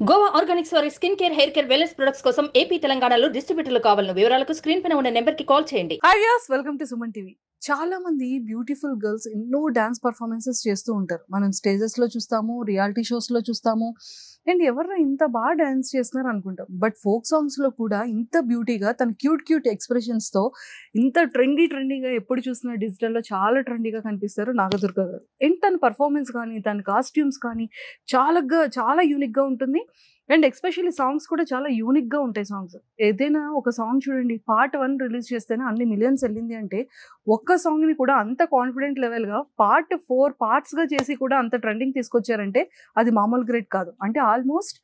Goa Organics వారి skin care, hair care, wellness products కోసం AP, తెలంగాణలో డిస్ట్రిబ్యూటర్లు కావాలను వివరాలకు స్క్రీన్ పైన ఉన్న నెంబర్ కి కాల్ చేయండి. Hi viewers, welcome to Suman TV. చాలా మంది బ్యూటిఫుల్ గర్ల్స్ ఎన్నో డాన్స్ పర్ఫార్మెన్సెస్ చేస్తూ ఉంటారు. మనం స్టేజెస్ లో చూస్తాము, రియాలిటీ షోస్ లో చూస్తాము, అండ్ ఎవరైనా ఇంత బాగా డాన్స్ చేస్తున్నారు అనుకుంటాం. బట్ ఫోక్ సాంగ్స్ లో కూడా ఇంత బ్యూటీగా తన క్యూట్ ఎక్స్ప్రెషన్స్ తో ఇంత ట్రెండీగా ఎప్పుడు చూసినా డిజిటల్లో చాలా ట్రెండీగా కనిపిస్తారు నాగదుర్గ గారు. అండ్ తన పర్ఫార్మెన్స్ కానీ తన కాస్ట్యూమ్స్ కానీ చాలా యూనిక్ గా ఉంటుంది. అండ్ ఎస్పెషల్లీ సాంగ్స్ కూడా చాలా యూనిక్ గా ఉంటాయి. సాంగ్స్ ఏదైనా ఒక సాంగ్ చూడండి, పార్ట్ 1 రిలీజ్ చేస్తేనే అన్ని మిలియన్స్ వెళ్ళింది అంటే ఒక్క సాంగ్ ని కూడా అంత కాన్ఫిడెంట్ లెవెల్ గా పార్ట్ 4 పార్ట్స్ గా చేసి కూడా అంత ట్రెండింగ్ తీసుకొచ్చారంటే అది మామూలు గ్రేట్ కాదు. అంటే ఆల్మోస్ట్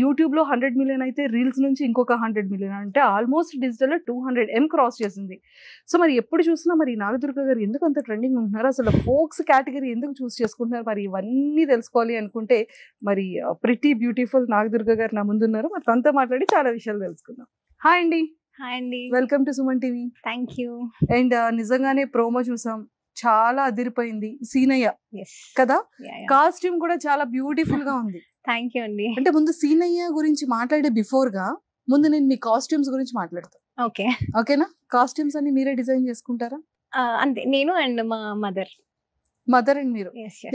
యూట్యూబ్ లో 100 మిలియన్ అయితే రీల్స్ నుంచి ఇంకొక 100 మిలియన్, అంటే ఆల్మోస్ట్ డిజిటల్ లో 200 M క్రాస్ చేసింది. సో మరి ఎప్పుడు చూసినా మరి నాగదుర్గ గారు ఎందుకు అంత ట్రెండింగ్ ఉంటున్నారు, అసలు ఫోక్స్ కేటగిరీ ఎందుకు చూస్ చేసుకుంటున్నారు, మరి ఇవన్నీ తెలుసుకోవాలి అనుకుంటే మరి ప్రిటీ బ్యూటిఫుల్ నాగదుర్గ గారు నా ముందున్నారు. మరి తనతో మాట్లాడి చాలా విషయాలు తెలుసుకుందాం. హాయ్ అండి. హాయ్ అండి. Welcome to Suman TV. Thank you. And నిజంగానే ప్రోమో చూసాం, చాలా అదిరిపోయింది. సీనయ్య ఎస్ కదా, కాస్ట్యూమ్ కూడా చాలా బ్యూటిఫుల్ గా ఉంది. థ్యాంక్ యూ అండి. అంటే ముందు సీనయ్య గురించి మాట్లాడే బిఫోర్ గా ముందు నేను మీ కాస్ట్యూమ్స్ గురించి మాట్లాడతాను. ఓకే, ఓకేనా? కాస్ట్యూమ్స్ అన్ని మీరే డిజైన్ చేసుకుంటారా? అంతే, నేను అండ్ మా మదర్. మదర్ అండ్ మీరు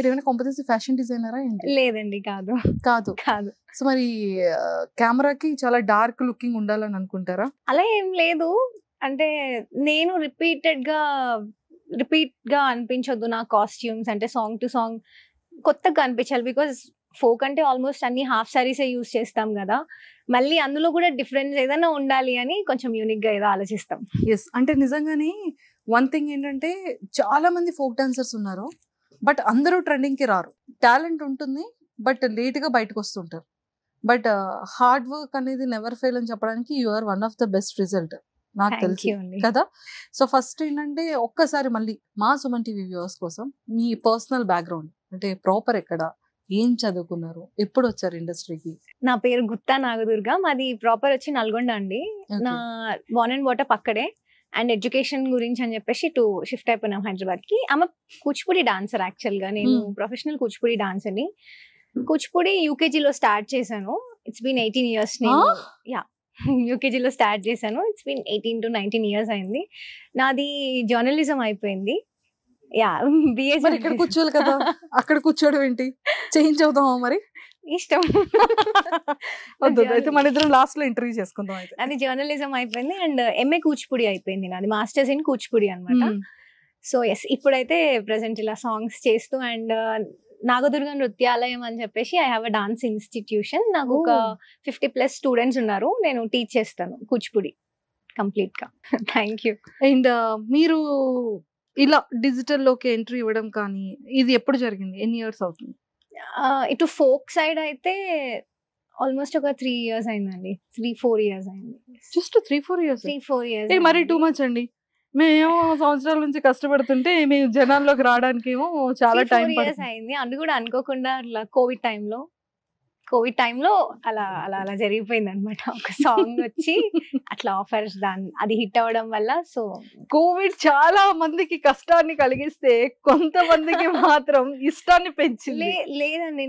ఏమైనా కాంపిటేటివ్ ఫ్యాషన్ డిజైనరా ఏంటి? లేదండి, కాదు కాదు. సో మరి కెమెరాకి చాలా డార్క్ లుకింగ్ ఉండాలని అనుకుంటారా? అలా ఏం లేదు. అంటే నేను రిపీట్ గా అనిపించొద్దు నా కాస్ట్యూమ్స్. అంటే సాంగ్ టు సాంగ్ కొత్తగా అనిపించాలి. బికాస్ ఫోక్ అంటే ఆల్మోస్ట్ అన్ని హాఫ్ సారీసే యూజ్ చేస్తాం కదా, మళ్ళీ అందులో కూడా డిఫరెన్స్ ఏదైనా ఉండాలి అని కొంచెం యూనిక్ గా ఏదో ఆలోచిస్తాం. ఎస్, అంటే నిజంగానే వన్ థింగ్ ఏంటంటే చాలా మంది ఫోక్ డాన్సర్స్ ఉన్నారు, బట్ అందరూ ట్రెండింగ్ కి రారు. టాలెంట్ ఉంటుంది, బట్ లేట్ గా బయటకు వస్తుంటారు. బట్ హార్డ్ వర్క్ అనేది నెవర్ ఫెయిల్ అని చెప్పడానికి you are one of the best result నాకు తెలిసి కదా. సో ఫస్ట్ ఏంటంటే ఒక్కసారి మళ్ళీ మా సుమన్ టీవీ వ్యూవర్స్ కోసం మీ పర్సనల్ బ్యాక్గ్రౌండ్, అంటే ప్రాపర్ ఎక్కడ, ఏం చదువుకున్నారు, ఎప్పుడు వచ్చారు ఇండస్ట్రీకి? నా పేరు గుత్తా నాగదుర్గ, మాది ప్రాపర్ వచ్చి నల్గొండ అండి. నా బోర్న్ అండ్ వాటర్ పక్కడే. అండ్ ఎడ్యుకేషన్ గురించి అని చెప్పేసి షిఫ్ట్ అయిపోయినాం హైదరాబాద్ కి. ఆమె కూచిపూడి డాన్సర్. యాక్చువల్ గా నేను ప్రొఫెషనల్ కూచిపూడి డాన్సర్ ని. కూచిపూడి యూకేజీలో స్టార్ట్ చేశాను. It's been 18 years. నేను యూకేజీలో స్టార్ట్ చేశాను. ఇట్స్ బీన్ 18 to 19 years అయింది. నాది జర్నలిజం అయిపోయింది. బిఏ. ఇక్కడ కూర్చోవాలి కదా, అక్కడ కూర్చోవడం ఏంటి? చేంజ్ అవుదామా మరి? ఇష్టం. అయితే మన ఇద్దరం లాస్ట్ లో ఇంటర్వ్యూ చేసుకుందాం. అయితే అది జర్నలిజం అయిపోయింది. అండ్ ఎంఏ కూచిపూడి అయిపోయింది నాది. మాస్టర్స్ ఇన్ కూచిపూడి అనమాట. సో ఎస్, ఇప్పుడైతే ప్రెసెంట్ ఇలా సాంగ్స్ చేస్తూ అండ్ నాగదుర్గ నృత్యాలయం అని చెప్పేసి I have a dance institution. నాకు ఒక 50+ స్టూడెంట్స్ ఉన్నారు. నేను టీచ్ చేస్తాను కూచిపూడి కంప్లీట్ గా. Thank you. అండ్ మీరు ఇలా డిజిటల్ లోకి ఎంట్రీ ఇవ్వడం కానీ ఇది ఎప్పుడు జరిగింది? ఎన్ని ఇయర్స్ అవుతుంది? ఇటు ఫోక్ సైడ్ అయితే ఆల్మోస్ట్ ఒక 3 years అయిందండి. 3-4 years అయింది. Just 3-4 years? 3-4 years. మరి టూ మచ్ అండి. మేము సంవత్సరాల నుంచి కష్టపడుతుంటే మేము జనాల్లోకి రావడానికి ఏమో చాలా టైం అయింది. అది కూడా అనుకోకుండా అట్లా కోవిడ్ టైంలో అలా జరిగిపోయింది అనమాట. ఒక సాంగ్ వచ్చి అట్లా ఆఫర్స్ అది హిట్ అవ్వడం వల్ల. సో కోవిడ్ చాలా మందికి కష్టాన్ని కలిగిస్తే కొంతమందికి మాత్రం ఇష్టాన్ని పెంచింది. లేదండి,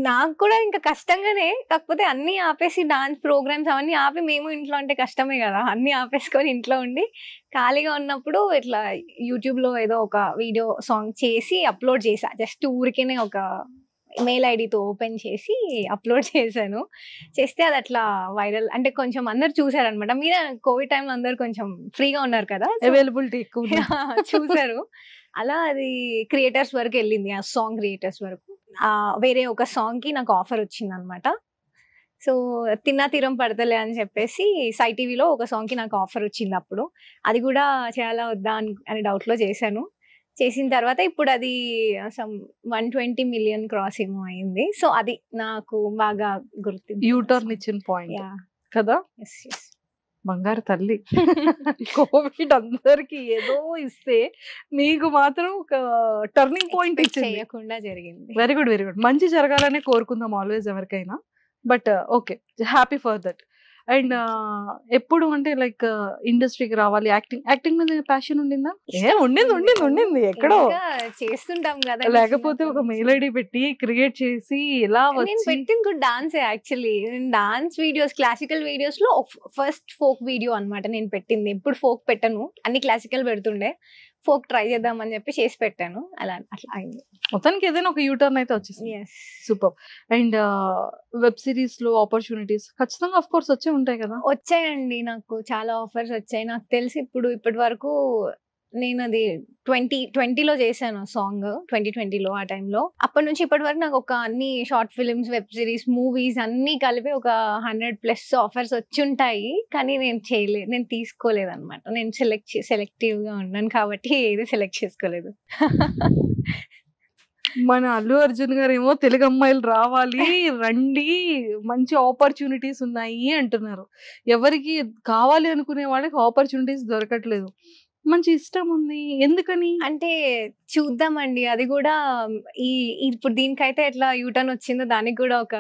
నాకు కూడా ఇంకా కష్టంగానే. కాకపోతే అన్ని ఆపేసి డాన్స్ ప్రోగ్రామ్స్ అవన్నీ ఆపి మేము ఇంట్లో అంటే కష్టమే కదా, అన్ని ఆపేసుకొని ఇంట్లో ఉండి ఖాళీగా ఉన్నప్పుడు ఇట్లా యూట్యూబ్ లో ఏదో ఒక వీడియో సాంగ్ చేసి అప్లోడ్ చేసా. జస్ట్ ఊరికేనే ఒక మెయిల్ ఐడితో ఓపెన్ చేసి అప్లోడ్ చేశాను. చేస్తే అది అట్లా వైరల్, అంటే కొంచెం అందరు చూసారనమాట. మీరు కోవిడ్ టైంలో అందరు కొంచెం ఫ్రీగా ఉన్నారు కదా, అవైలబిలిటీ ఎక్కువ చూసారు. అలా అది క్రియేటర్స్ వరకు వెళ్ళింది, ఆ సాంగ్ క్రియేటర్స్ వరకు. వేరే ఒక సాంగ్ కి నాకు ఆఫర్ వచ్చింది అనమాట. సో తిన్నా తీరం పడతలే అని చెప్పేసి సై టీవీలో ఒక సాంగ్ కి నాకు ఆఫర్ వచ్చింది. అప్పుడు అది కూడా చేయాలా వద్దా అని డౌట్ లో చేశాను. చేసిన తర్వాత ఇప్పుడు అది 120 million క్రాస్ ఏమో అయింది. సో అది నాకు బాగా గుర్తు, యూటర్న్ ఇచ్చిన పాయింట్ కదా. బంగారు తల్లి. కోవిడ్ అందరికి ఏదో ఇస్తే మీకు మాత్రం ఒక టర్నింగ్ పాయింట్ చేయకుండా జరిగింది. Very good. మంచి జరగాలనే కోరుకుందాం ఆల్వేస్ ఎవరికైనా. But okay, happy for that. And ఎప్పుడు అంటే లైక్ ఇండస్ట్రీకి రావాలి, యాక్టింగ్ మీద ప్యాషన్ ఉండిందా? ఉండింది ఎక్కడో, ఇంకా చేస్తుంటాం కదా. లేకపోతే ఒక మెయిల్ ఐడి పెట్టి క్రియేట్ చేసి ఎలా నేను వచ్చి పెట్టింది కూడా dance actually. Dance videos, classical videos లో ఫస్ట్ ఫోక్ వీడియో అన్నమాట నేను పెట్టింది. ఎప్పుడు ఫోక్ పెట్టను, అన్ని క్లాసికల్ పెడుతుండే. ఫోక్ ట్రై చేద్దామని చెప్పి చేసి పెట్టాను, అలా అట్లా అయింది. మొత్తానికి ఏదైనా ఒక యూటర్న్ అయితే వచ్చేసింది. Yes. Super. And web series లో ఆపర్చునిటీస్ ఖచ్చితంగా ఆఫ్ కోర్స్ వచ్చే ఉంటాయి కదా? వచ్చాయండి, నాకు చాలా ఆఫర్స్ వచ్చాయి. నాకు తెలిసి ఇప్పటి వరకు నేను అది 2020లో చేశాను సాంగ్, 2020లో ఆ టైంలో. అప్పటి నుంచి ఇప్పటి వరకు నాకు ఒక అన్ని short films, web series, movies అన్ని కలిపి ఒక 100+ ఆఫర్స్ వచ్చి ఉంటాయి. కానీ నేను చేయలేదు, నేను తీసుకోలేదు అనమాట. నేను సెలెక్టివ్ గా ఉన్నాను కాబట్టి ఏది సెలెక్ట్ చేసుకోలేదు. మన అల్లు అర్జున్ గారు ఏమో తెలుగు అమ్మాయిలు రావాలి, రండి, మంచి ఆపర్చునిటీస్ ఉన్నాయి అంటున్నారు. ఎవరికి కావాలి అనుకునే వాళ్ళకి ఆపర్చునిటీస్ దొరకట్లేదు. మంచి ఇష్టం ఉంది, ఎందుకని అంటే చూద్దామండి. అది కూడా ఇప్పుడు దీనికైతే ఎట్లా యూటర్న్ వచ్చిందో దానికి కూడా ఒక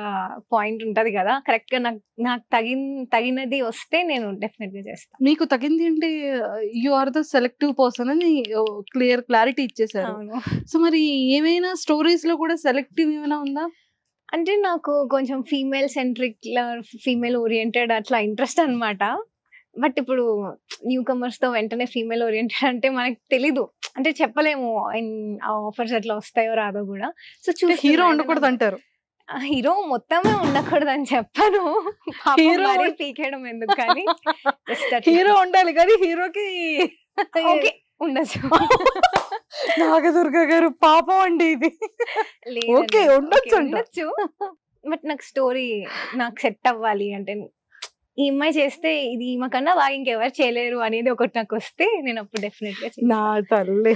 పాయింట్ ఉంటది కదా. కరెక్ట్ గా నాకు తగినది వస్తే నేను డెఫినెట్ గా చేస్తాను. మీకు తగింది అంటే you are the selective person అని క్లారిటీ ఇచ్చేసారు. సో మరి ఏమైనా స్టోరీస్ లో కూడా సెలెక్టివ్ ఏమైనా ఉందా? అంటే నాకు కొంచెం ఫీమేల్ సెంట్రిక్, ఫీమేల్ ఓరియంటెడ్ అట్లా ఇంట్రెస్ట్ అన్నమాట. బట్ ఇప్పుడు న్యూ కమర్స్ తో వెంటనే ఫీమేల్ ఓరియంటెడ్ అంటే మనకి తెలీదు, అంటే చెప్పలేము ఆఫర్స్ ఎట్లా వస్తాయో రాదో కూడా. సో హీరో ఉండకూడదు అంటారు. హీరో మొత్తమే ఉండకూడదు అని చెప్పాను, హీరో పీకేయడం ఎందుకు కానీ. హీరో ఉండాలి కానీ హీరోకి ఓకే ఉండొచ్చు. నాగదుర్గ గారు పాపం అండి ఇది. ఓకే ఉండొచ్చు, బట్ నాకు స్టోరీ నాకు సెట్ అవ్వాలి. అంటే ఈ అమ్మాయి చేస్తే ఇది ఈమె కన్నా బాగా ఇంకెవరు చేయలేరు అనేది ఒకటి నాకు వస్తే నేను అప్పుడు డెఫినెట్ గా నా తల్లి.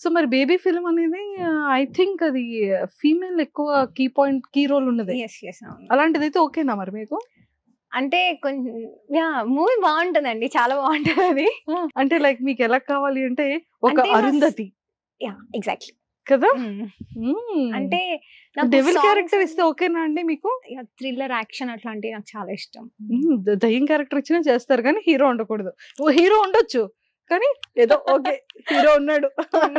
సో మరి బేబీ ఫిల్మ్ అనేది ఐ థింక్ అది ఫీమేల్ ఎక్కువ కీ రోల్ ఉన్నది. అలాంటిది అయితే ఓకేనా మరి మీకు? అంటే కొంచెం మూవీ బాగుంటుందండి, చాలా బాగుంటుంది అది. అంటే లైక్ మీకు ఎలా కావాలి అంటే ఒక అరుంధతి ఎగ్జాక్ట్లీ కదా. అంటే డెవిల్ క్యారెక్టర్ ఇస్తే ఓకేనా అండి మీకు? థ్రిల్లర్, యాక్షన్ అట్లాంటివి నాకు చాలా ఇష్టం. దయ్యం క్యారెక్టర్ ఇచ్చినా చేస్తారు కానీ హీరో ఉండకూడదు. హీరో ఉండొచ్చు కానీ ఏదో ఓకే హీరో ఉన్నాడు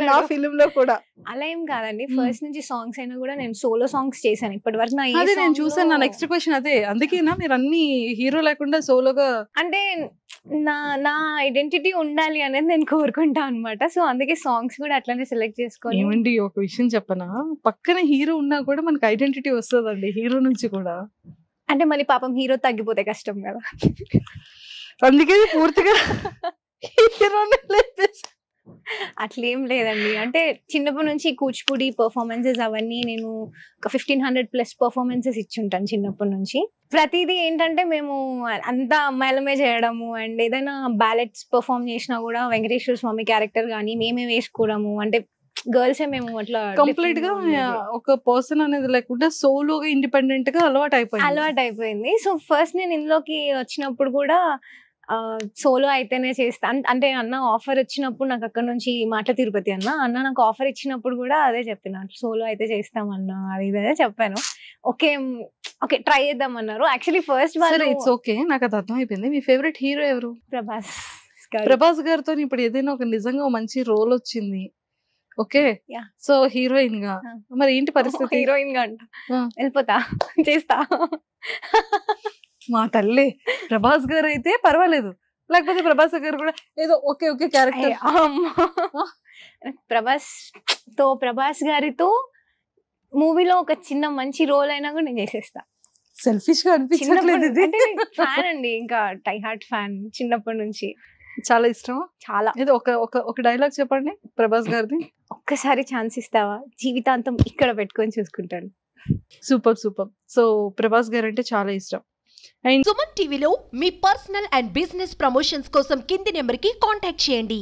నా ఫిలిం లో కూడా. అలా ఏం కాదండి, ఫస్ట్ నుంచి సాంగ్స్ అయినా కూడా నేను సోలో సాంగ్స్ చేశాను ఇప్పటి వరకు. అదే నేను చూసాను, నా నెక్స్ట్ క్వశ్చన్ అదే. అందుకేనా మీరు అన్ని హీరో లేకుండా సోలోగా? అంటే నా ఐడెంటిటీ ఉండాలి అనేది నేను కోరుకుంటా అనమాట. సో అందుకే సాంగ్స్ కూడా అట్లానే సెలెక్ట్ చేసుకోవాలి. ఏమండి ఒక విషయం చెప్పనా, పక్కన హీరో ఉన్నా కూడా మనకి ఐడెంటిటీ వస్తుందండి హీరో నుంచి కూడా. అంటే మళ్ళీ పాపం హీరో తగ్గిపోతే కష్టం కదా, అందుకే పూర్తిగా అట్లేం లేదండి. అంటే చిన్నప్పటి నుంచి కూచిపూడి పర్ఫార్మెన్సెస్ అవన్నీ నేను ఒక 1500+ పర్ఫార్మెన్సెస్ ఇచ్చుంటాను చిన్నప్పటి నుంచి. ప్రతిదీ ఏంటంటే మేము అంతా అమ్మాయిలమే చేయడము, అండ్ ఏదైనా బ్యాలెట్స్ పర్ఫార్మ్ చేసినా కూడా వెంకటేశ్వర స్వామి క్యారెక్టర్ కానీ మేమే వేసుకోవడము. అంటే గర్ల్స్ మేము అట్లా కంప్లీట్ గా ఒక పర్సన్ అనేది లేకుండా సోలోగా ఇండిపెండెంట్ గా అలవాటు అయిపోయింది. సో ఫస్ట్ నేను ఇందులోకి వచ్చినప్పుడు కూడా సోలో అయితేనే చేస్తా అంటే అన్న ఆఫర్ వచ్చినప్పుడు నాకు అక్కడ నుంచి మాటల తిరుపతి అన్న నాకు ఆఫర్ ఇచ్చినప్పుడు కూడా అదే చెప్పిన, సోలో అయితే చేస్తామన్నా అది ఇదే చెప్పాను. ఓకే ట్రై చేద్దాం అన్నారు. యాక్చువల్లీ ఫస్ట్ ఇట్స్ ఓకే, నాకు అది అర్థం అయిపోయింది. మీ ఫేవరెట్ హీరో ఎవరు? ప్రభాస్ గారితో ఇప్పుడు ఏదైనా ఒక నిజంగా మంచి రోల్ వచ్చింది, ఓకే, సో హీరోయిన్ గా మరి ఏంటి పరిస్థితి? హీరోయిన్ గా అంట వెళ్ళిపోతా, చేస్తా. మా తల్లి, ప్రభాస్ గారు అయితే పర్వాలేదు, లేకపోతే ప్రభాస్ గారు కూడా ఏదో ఓకే క్యారెక్టర్. ప్రభాస్ గారితో మూవీలో ఒక చిన్న మంచి రోల్ అయినా కూడా నేను చేసేస్తా. సెల్ఫిష్ గా అనిపించట్లేదు ఇది? అంటే ఫ్యాన్ అండి, ఇంకా టై హార్ట్ ఫ్యాన్ చిన్నప్పటి నుంచి. చాలా ఇష్టం. చాలా. ఏదో ఒక డైలాగ్ చెప్పండి ప్రభాస్ గారిది. ఒక్కసారి ఛాన్స్ ఇస్తావా, జీవితాంతం ఇక్కడ పెట్టుకొని చూసుకుంటాను. సూపర్. సో ప్రభాస్ గారు అంటే చాలా ఇష్టం. సుమన్ టీవీలో మీ పర్సనల్ అండ్ బిజినెస్ ప్రమోషన్స్ కోసం కింది నెంబర్కి కాంటాక్ట్ చేయండి.